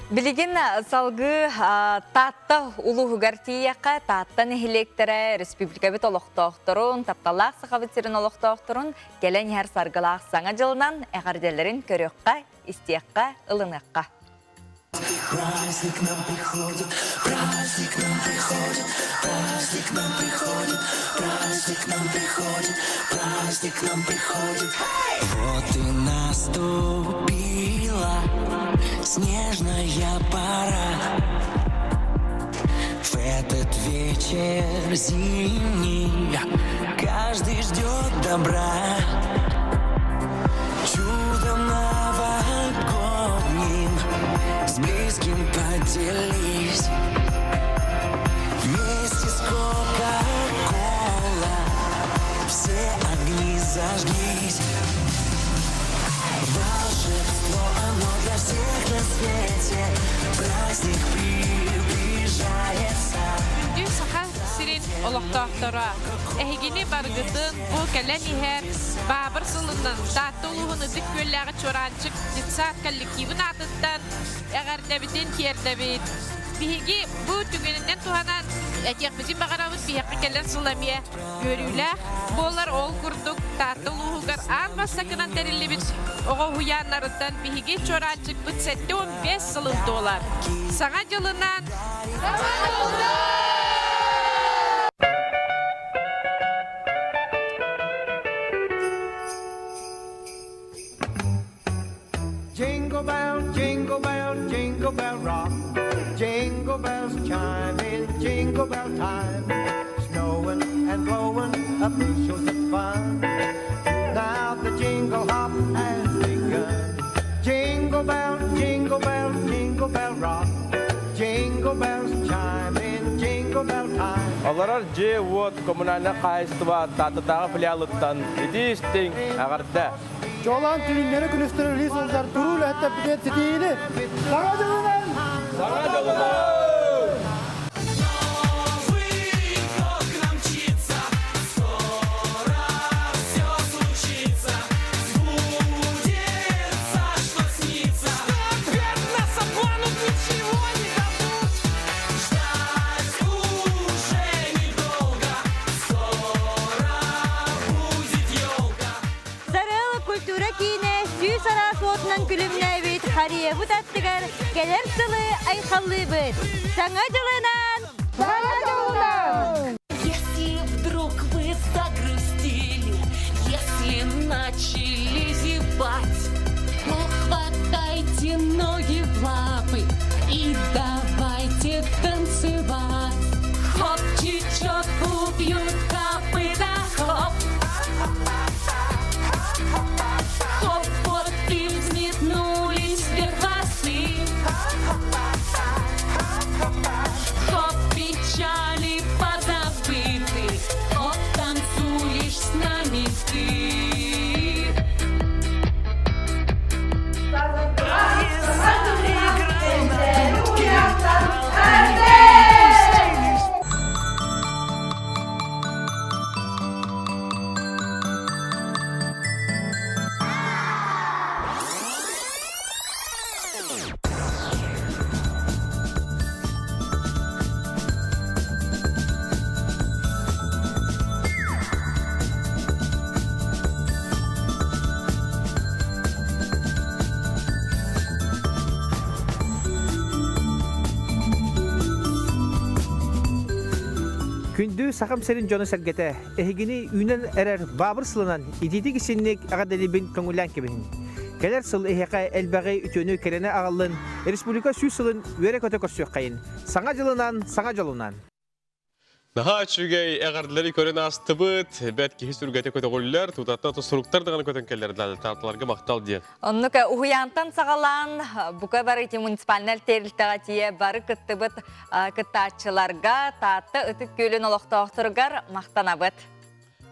Билигин салгы татта улуғығар тияққа таттан эхилектері республика бит олықтоқтырын, тапталақ сақабытсерін олықтоқтырын келен әр сарғылақ саңа жылынан әғарделерін көріққа, істияққа, ылыныққа. Праздник нам приходит, праздник нам приходит, праздник нам приходит, праздник нам приходит, праздник нам приходит. Вот и наступила снежная пора. В этот вечер зимний каждый ждет добра. Чудом новогодним с близким поделись. Вместе с Кока-Кола все огни зажглись. Волшебство, оно для всех на свете. Праздник приближается. Сирин олохтоохтора эхигини баргытын бу келен ихер бабыр сылынан таттуулугуну диккөлләгы чоранчык дитсат коллективин атыттан эгардебитин киердебит биһиги бу түгенинен туһанан этиякбитин багарабыт биһакка келен сыламия көрүүлэх болар ол курдук таттуулугугар анбассакынан териллибит ого хуяннарыттан биһиги чоранчык бит 7-15 сылын долар саңа жылынан Jingle bell, jingle bell rock. Jingle bells chime in jingle bell time. Snowing and blowing up bushels of fun. Now the jingle hop has begun. Jingle bell, jingle bell, jingle bell rock. Jingle bells chime in jingle bell time. Оларар же вот коммунальна кайыстыва татытағы филиалыттан идистин ағарда. Жолан түйіндері күністірілі солдар тұрул әтті бітет сетейіні. Саңа жылынан! Саңа жылынан! Күлімнәй бит, хария бұт аттығар, келер сылы айқаллы бұт. Саңа жылынан! Саңа жылынан! Если вдруг вы загрустили, если начали зевать, то хватайте ноги в лапы и давайте танцевать. Хоп, чечет, убьют копыта, хоп. Хоп, вот и взметнулись первасы. Хоп, печали позабыты. Хоп, танцуешь с нами ты. Күндү сақам серин жоны сәргеті, әхігіні үйнен әрер бабыр сылынан идеті кесіннік ағаделебін көңілән кебін. Келер сыл әхеқа әлбәғай үтөні керене ағалын, республика сүй сылын өре көті көрсөк қайын. Саңа жылынан, саңа жолынан. Наха чүгей әғардылары көрін астыбыт, бәт кейі сүргәте көті қолылар, тұтатына тұсыруқтар дағаны көтін келерді тартыларға мақтал дейін. Оннука ухуянтан сағалан, бұқа бары ити муниципалнел терілтіға тие бары күттібіт күттачыларға татты үтік көлін олықтауқтырғар мақтанабыт.